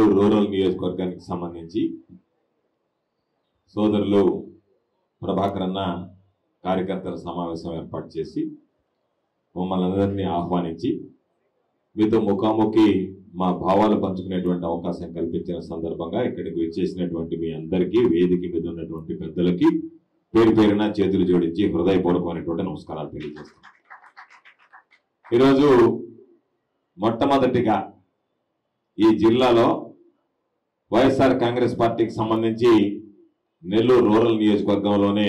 Nellore rural నియోజకవర్గానికి సంబంధించి సోదరులు ప్రభాకర్ అన్న కార్యకర్తల సమావేశం ఏర్పాటు చేసి మమ్మల్ని అందరినీ ఆహ్వానించి మీతో ముఖాముఖి మా భావాలు పంచుకునేటువంటి అవకాశం కల్పించిన సందర్భంగా ఇక్కడికి వచ్చేసినటువంటి మీ అందరికీ వేదిక మీద ఉన్నటువంటి పెద్దలకి పేరు పేరున చేతులు జోడించి హృదయపూర్వకమైనటువంటి నమస్కారాలు తెలియజేస్తాం. ఈరోజు మొట్టమొదటిగా ఈ జిల్లాలో వైఎస్ఆర్ కాంగ్రెస్ పార్టీకి సంబంధించి నెల్లూరు రూరల్ నియోజకవర్గంలోనే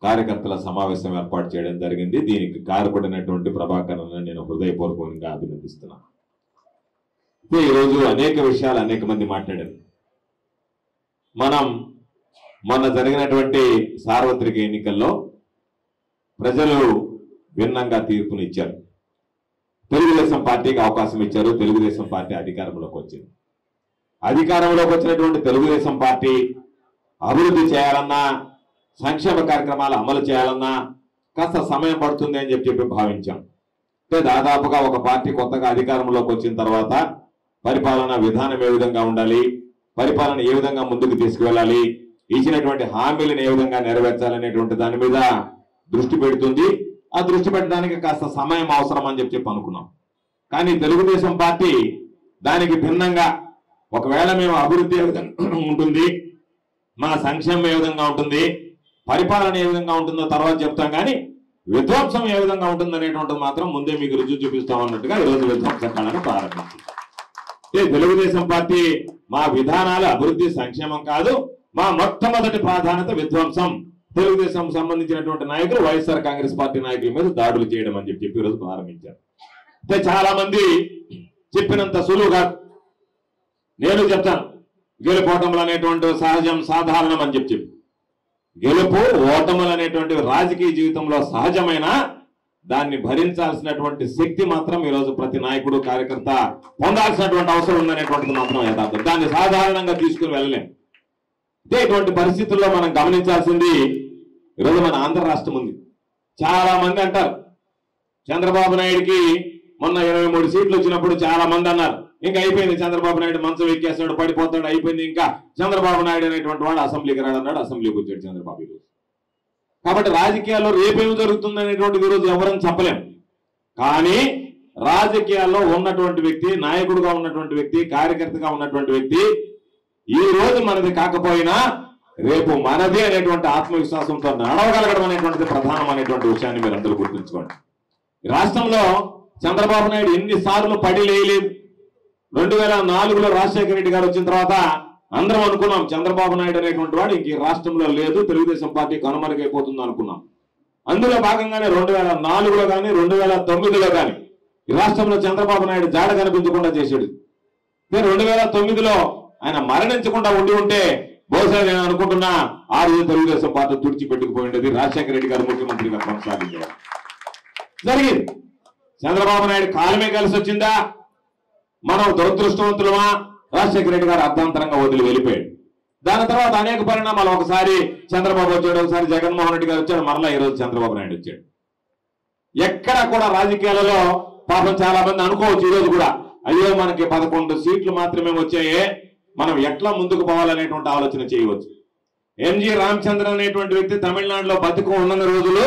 కార్యకర్తల సమావేశం ఏర్పాటు చేయడం జరిగింది. దీనికి కారపడినటువంటి ప్రభాకర్ అన్న నేను హృదయపూర్వకంగా అభినందిస్తున్నాను. ఈరోజు అనేక విషయాలు అనేక మంది మాట్లాడారు. మనం మొన్న జరిగినటువంటి సార్వత్రిక ఎన్నికల్లో ప్రజలు భిన్నంగా తీర్పునిచ్చారు. తెలుగుదేశం పార్టీకి అవకాశం ఇచ్చారు. తెలుగుదేశం పార్టీ అధికారంలోకి వచ్చింది. అధికారంలోకి వచ్చినటువంటి తెలుగుదేశం పార్టీ అభివృద్ధి చేయాలన్నా సంక్షేమ కార్యక్రమాలు అమలు చేయాలన్నా కాస్త సమయం పడుతుంది అని చెప్పి భావించాం. దాదాపుగా ఒక పార్టీ కొత్తగా అధికారంలోకి వచ్చిన తర్వాత పరిపాలన విధానం ఏ విధంగా ఉండాలి, పరిపాలన ఏ విధంగా ముందుకు తీసుకువెళ్ళాలి, ఇచ్చినటువంటి హామీలను ఏ విధంగా నెరవేర్చాలనేటువంటి దాని మీద దృష్టి పెడుతుంది. ఆ దృష్టి పెట్టడానికి కాస్త సమయం అవసరం అని చెప్పి అనుకున్నాం. కానీ తెలుగుదేశం పార్టీ దానికి భిన్నంగా ఒకవేళ మేము అభివృద్ధి ఏ విధంగా ఉంటుంది, మన సంక్షేమం ఏ విధంగా ఉంటుంది, పరిపాలన ఏ విధంగా ఉంటుందో తర్వాత చెప్తాం, కానీ విధ్వంసం ఏ విధంగా ఉంటుంది అనేటువంటిది మాత్రం ముందే మీకు రుజువు చూపిస్తాం అన్నట్టుగా ఈరోజు విధ్వంసకాలను ప్రారంభించింది. తెలుగుదేశం పార్టీ మా విధానాలు అభివృద్ధి సంక్షేమం కాదు, మా మొట్టమొదటి ప్రాధాన్యత విధ్వంసం. తెలుగుదేశం సంబంధించినటువంటి నాయకులు వైఎస్ఆర్ కాంగ్రెస్ పార్టీ నాయకుల మీద దాడులు చేయడం అని చెప్పి ఈరోజు ప్రారంభించారు. చాలా మంది చెప్పినంత సులువుగా నేను చెప్తాను, గెలుపోటములు అనేటువంటి సహజం సాధారణం అని చెప్పి. గెలుపు ఓటములు అనేటువంటి రాజకీయ జీవితంలో సహజమైన దాన్ని భరించాల్సినటువంటి శక్తి మాత్రం ఈరోజు ప్రతి నాయకుడు కార్యకర్త పొందాల్సినటువంటి అవసరం ఉందనేటువంటిది మాత్రం యథార్థం. దాన్ని సాధారణంగా తీసుకుని వెళ్ళలేం. ఇటువంటి పరిస్థితుల్లో మనం గమనించాల్సింది ఈరోజు మన ఆంధ్ర రాష్ట్రం ఉంది. చాలా మంది అంటారు చంద్రబాబు నాయుడికి మొన్న 23 సీట్లు వచ్చినప్పుడు చాలా మంది అన్నారు ఇంకా అయిపోయింది, చంద్రబాబు నాయుడు మంచం ఎక్కేస్తాడు, పడిపోతాడు, అయిపోయింది, ఇంకా చంద్రబాబు నాయుడు అనేటువంటి వాడు అసెంబ్లీకి రాడు అన్నాడు. అసెంబ్లీకి వచ్చాడు చంద్రబాబు ఈరోజు. కాబట్టి రాజకీయాల్లో రేపేమి జరుగుతుంది అనేటువంటిది ఈరోజు ఎవరని చెప్పలేం. కానీ రాజకీయాల్లో ఉన్నటువంటి వ్యక్తి, నాయకుడుగా ఉన్నటువంటి వ్యక్తి, కార్యకర్తగా ఉన్నటువంటి వ్యక్తి ఈ రోజు మనది కాకపోయినా రేపు మనది అనేటువంటి ఆత్మవిశ్వాసంతో నడవగలగడం అనేటువంటిది ప్రధానమైనటువంటి విషయాన్ని మీరు అందరూ గుర్తుంచుకోండి. రాష్ట్రంలో చంద్రబాబు నాయుడు ఎన్నిసార్లు పడి లేయలేదు. 2004లో రాజశేఖర రెడ్డి గారు వచ్చిన తర్వాత అందరం అనుకున్నాం చంద్రబాబు నాయుడు అనేటువంటి వాడు ఇంక రాష్ట్రంలో లేదు, తెలుగుదేశం పార్టీ కనుమరుగైపోతుంది అనుకున్నాం. అందులో భాగంగానే 2004లో కానీ 2009లో కానీ ఈ రాష్ట్రంలో చంద్రబాబు నాయుడు జాడ కనిపించకుండా చేశాడు. 2009లో ఆయన మరణించకుండా ఉండి ఉంటే బహుశా నేను అనుకుంటున్నా ఆ రోజు తెలుగుదేశం పార్టీ తుడిచిపెట్టుకుపోయింది, రాజశేఖర రెడ్డి గారు ముఖ్యమంత్రిగా కొనసాగించారు. జరిగింది. చంద్రబాబు నాయుడు కాలమే కలిసి వచ్చిందా, మనం దురదృష్టవంతులమా, రాజశేఖర రెడ్డి గారు అర్ధాంతరంగా వదిలి వెళ్ళిపోయాడు. దాని తర్వాత అనేక పరిణామాలు, ఒకసారి చంద్రబాబు వచ్చాడు, ఒకసారి జగన్మోహన్ రెడ్డి గారు వచ్చాడు, మరలా ఈరోజు చంద్రబాబు నాయుడు వచ్చాడు. ఎక్కడ కూడా రాజకీయాలలో పాపం చాలా మంది అనుకోవచ్చు ఈరోజు కూడా, అయ్యో మనకి 11 సీట్లు మాత్రమే వచ్చాయే, మనం ఎట్లా ముందుకు పోవాలనేటువంటి ఆలోచన చేయవచ్చు. ఎంజి రామచంద్రన్ అనేటువంటి వ్యక్తి తమిళనాడులో బతుకు ఉన్న రోజులు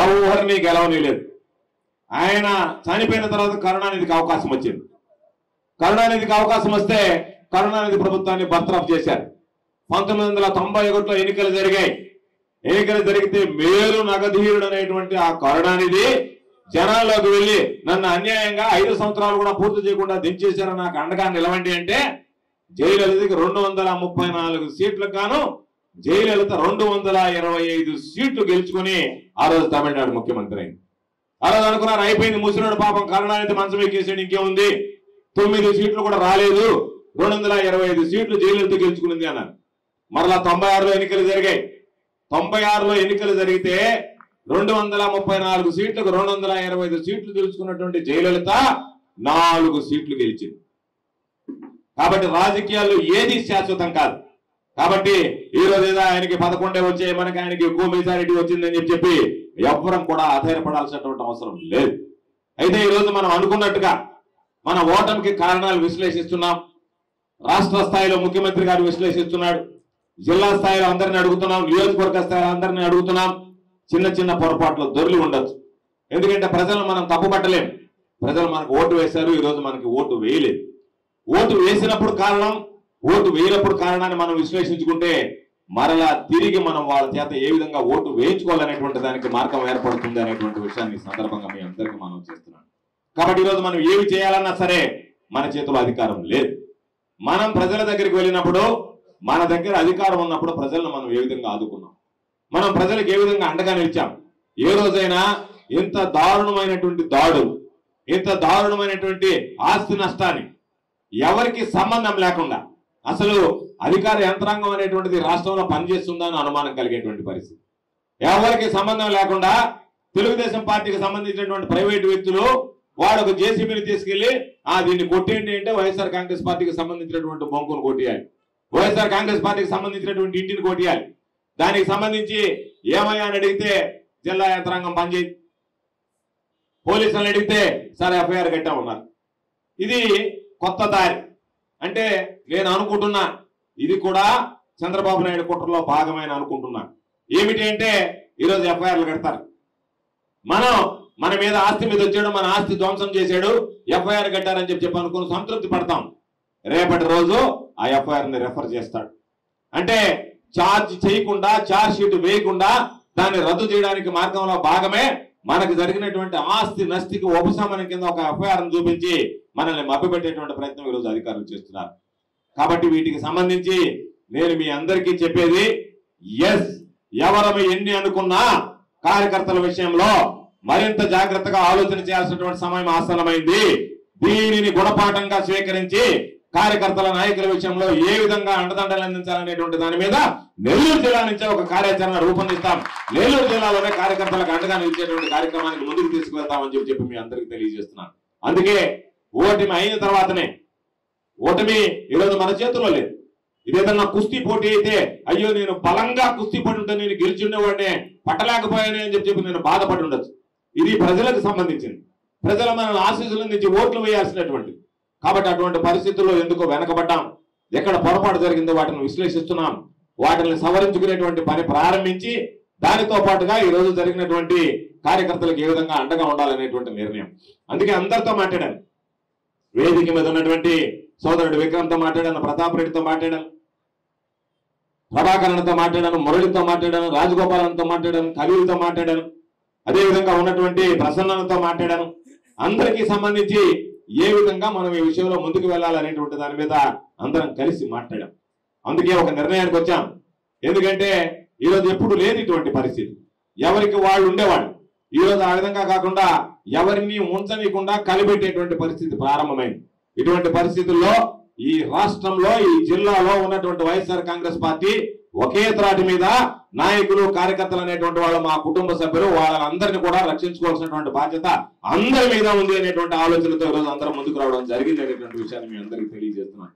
ఎవరిని గెలవనీయలేదు. ఆయన చనిపోయిన తర్వాత కరుణానిధికి అవకాశం వచ్చింది. కరుణానిధికి అవకాశం వస్తే కరుణానిధి ప్రభుత్వాన్ని బర్తరఫ్ చేశారు. 1991లో ఎన్నికలు జరిగాయి. ఎన్నికలు జరిగితే మేలు నగధీరుడు అనేటువంటి ఆ కరుణానిధి జనాల్లోకి వెళ్ళి నన్ను అన్యాయంగా 5 సంవత్సరాలు కూడా పూర్తి చేయకుండా దించేశారు, నాకు అండగా నిలవండి అంటే జయలలితకి 234 సీట్లకు గాను జయలలిత 225 సీట్లు గెలుచుకుని ఆ రోజు తమిళనాడు ముఖ్యమంత్రి అయింది. ఆ రోజు అనుకున్నారు అయిపోయింది, ముసలిడు పాపం కరుణానిధి మంచం ఎక్కేసాడు, ఇంకేముంది, 9 సీట్లు కూడా రాలేదు, 225 సీట్లు జయలలిత గెలుచుకునింది అన్నారు. మరలా 96లో ఎన్నికలు జరిగాయి. 96లో ఎన్నికలు జరిగితే 234 సీట్లకు 225 సీట్లు గెలుచుకున్నటువంటి జయలలిత 4 సీట్లు గెలిచింది. కాబట్టి రాజకీయాల్లో ఏది శాశ్వతం కాదు. కాబట్టి ఈ రోజు ఏదో ఆయనకి 11 వచ్చాయి, మనకి ఆయనకి ఎక్కువ మెజారిటీ వచ్చిందని చెప్పి ఎవ్వరం కూడా ఆధారపడాల్సినటువంటి అవసరం లేదు. అయితే ఈ రోజు మనం అనుకున్నట్టుగా మన ఓటమికి కారణాలు విశ్లేషిస్తున్నాం. రాష్ట్ర స్థాయిలో ముఖ్యమంత్రి గారు విశ్లేషిస్తున్నాడు, జిల్లా స్థాయిలో అందరిని అడుగుతున్నాం, నియోజకవర్గ స్థాయిలో అందరిని అడుగుతున్నాం. చిన్న చిన్న పొరపాట్లు దొర్లి ఉండొచ్చు. ఎందుకంటే ప్రజలను మనం తప్పుపట్టలేం. ప్రజలు మనకు ఓటు వేశారు, ఈరోజు మనకి ఓటు వేయలేదు. ఓటు వేసినప్పుడు కారణం, ఓటు వేయనప్పుడు కారణాన్ని మనం విశ్లేషించుకుంటే మరలా తిరిగి మనం వాళ్ళ చేత ఏ విధంగా ఓటు వేయించుకోవాలనేటువంటి దానికి మార్గం ఏర్పడుతుంది అనేటువంటి విషయాన్ని సందర్భంగా మీ అందరికీ మనం చేస్తున్నాం. కాబట్టి ఈరోజు మనం ఏమి చేయాలన్నా సరే మన చేతిలో అధికారం లేదు. మనం ప్రజల దగ్గరికి వెళ్ళినప్పుడు, మన దగ్గర అధికారం ఉన్నప్పుడు ప్రజలను మనం ఏ విధంగా ఆదుకున్నాం, మనం ప్రజలకు ఏ విధంగా అండగా నిలిచాం. ఏ రోజైనా ఇంత దారుణమైనటువంటి దాడులు, ఇంత దారుణమైనటువంటి ఆస్తి నష్టాన్ని ఎవరికి సంబంధం లేకుండా అసలు అధికార యంత్రాంగం అనేటువంటిది రాష్ట్రంలో పనిచేస్తుందా అని అనుమానం కలిగేటువంటి పరిస్థితి, ఎవరికి సంబంధం లేకుండా తెలుగుదేశం పార్టీకి సంబంధించినటువంటి ప్రైవేటు వ్యక్తులు వాడు ఒక జేసీబీని తీసుకెళ్లి దీన్ని కొట్టేయండి అంటే వైఎస్ఆర్ కాంగ్రెస్ పార్టీకి సంబంధించినటువంటి బొంకును కొట్టేయాలి, వైఎస్ఆర్ కాంగ్రెస్ పార్టీకి సంబంధించినటువంటి ఇంటిని కొట్టేయాలి. దానికి సంబంధించి ఏమయ్యా అని అడిగితే జిల్లా యంత్రాంగం పనిచేయి, పోలీసులను అడిగితే సార్ ఎఫ్ఐఆర్ కట్టా ఉన్నారు. ఇది కొత్త దారి. అంటే నేను అనుకుంటున్నా ఇది కూడా చంద్రబాబు నాయుడు కుట్రలో భాగమైన అనుకుంటున్నా. ఏమిటి అంటే ఈరోజు ఎఫ్ఐఆర్లు కడతారు. మన మీద ఆస్తి మీద వచ్చాడు, మన ఆస్తి ధ్వంసం చేశాడు, ఎఫ్ఐఆర్ కట్టారని చెప్పి అనుకుని సంతృప్తి పడతాం. రేపటి రోజు ఆ ఎఫ్ఐఆర్ ని రెఫర్ చేస్తాడు. అంటే ఛార్జ్ చేయకుండా, ఛార్జ్ షీట్ వేయకుండా దాన్ని రద్దు చేయడానికి మార్గంలో భాగమే మనకు జరిగినటువంటి ఆస్తి నష్టికి ఉపశమనం కింద ఒక ఎఫ్ఐఆర్ను చూపించి మనల్ని మభ్యపెట్టేటువంటి ప్రయత్నం ఈరోజు అధికారులు చేస్తున్నారు. కాబట్టి వీటికి సంబంధించి నేను మీ అందరికీ చెప్పేది, ఎస్, ఎవరము ఎన్ని అనుకున్నా కార్యకర్తల విషయంలో మరింత జాగ్రత్తగా ఆలోచన చేయాల్సినటువంటి సమయం ఆసన్నమైంది. దీనిని గుణపాఠంగా స్వీకరించి కార్యకర్తల నాయకుల విషయంలో ఏ విధంగా అండదండలు అందించాలనేటువంటి దాని మీద నెల్లూరు జిల్లా నుంచే ఒక కార్యాచరణ రూపొందిస్తాం. నెల్లూరు జిల్లాలోనే కార్యకర్తలకు అండగా నిలిచేటువంటి కార్యక్రమానికి ముందుకు తీసుకువెళ్తామని చెప్పి మీ అందరికీ తెలియజేస్తున్నాను. అందుకే ఓటమి అయిన తర్వాతనే, ఓటమి ఈరోజు మన చేతుల్లో లేదు. ఇదేదన్నా కుస్తీ పోటీ అయితే అయ్యో నేను బలంగా కుస్తీ పడి ఉంటే నేను గెలిచి ఉండేవాడినే, పట్టలేకపోయానే అని చెప్పి నేను బాధపడి ఉండొచ్చు. ఇది ప్రజలకు సంబంధించింది. ప్రజల మన ఆశీస్సుల నుంచి ఓట్లు వేయాల్సినటువంటిది. కాబట్టి అటువంటి పరిస్థితుల్లో ఎందుకో వెనకబడ్డాం, ఎక్కడ పొరపాటు జరిగిందో వాటిని విశ్లేషిస్తున్నాం, వాటిని సవరించుకునేటువంటి పని ప్రారంభించి దానితో పాటుగా ఈ రోజు జరిగినటువంటి కార్యకర్తలకు ఏ విధంగా అండగా ఉండాలనేటువంటి నిర్ణయం. అందుకే అందరితో మాట్లాడాను, వేదిక మీద ఉన్నటువంటి సోదరుడు విక్రమ్తో మాట్లాడాను, ప్రతాప్ రెడ్డితో మాట్లాడాను, ప్రభాకరణతో మాట్లాడాను, మురళితో మాట్లాడాను, రాజగోపాలన్తో మాట్లాడాను, కవిలతో మాట్లాడాను, అదేవిధంగా ఉన్నటువంటి ప్రసన్నతో మాట్లాడాను. అందరికీ సంబంధించి ఏ విధంగా మనం ఈ విషయంలో ముందుకు వెళ్ళాలనేటువంటి దాని మీద అందరం కలిసి మాట్లాడాం. అందుకే ఒక నిర్ణయానికి వచ్చాం. ఎందుకంటే ఈరోజు ఎప్పుడు లేదు ఇటువంటి పరిస్థితి, ఎవరికి వాళ్ళు ఉండేవాళ్ళు. ఈరోజు ఆ విధంగా కాకుండా ఎవరిని ఉంచనీయకుండా కలిపెట్టేటువంటి పరిస్థితి ప్రారంభమైంది. ఇటువంటి పరిస్థితుల్లో ఈ రాష్ట్రంలో, ఈ జిల్లాలో ఉన్నటువంటి వైఎస్ఆర్ కాంగ్రెస్ పార్టీ ఒకే త్రాటి మీద నాయకులు, కార్యకర్తలు అనేటువంటి వాళ్ళు, మా కుటుంబ సభ్యులు, వాళ్ళందరినీ కూడా రక్షించుకోవాల్సినటువంటి బాధ్యత అందరి మీద ఉంది అనేటువంటి ఆలోచనతో ఈరోజు అందరం ముందుకు రావడం జరిగింది అనేటువంటి విషయాన్ని మీ అందరికీ తెలియజేస్తున్నాను.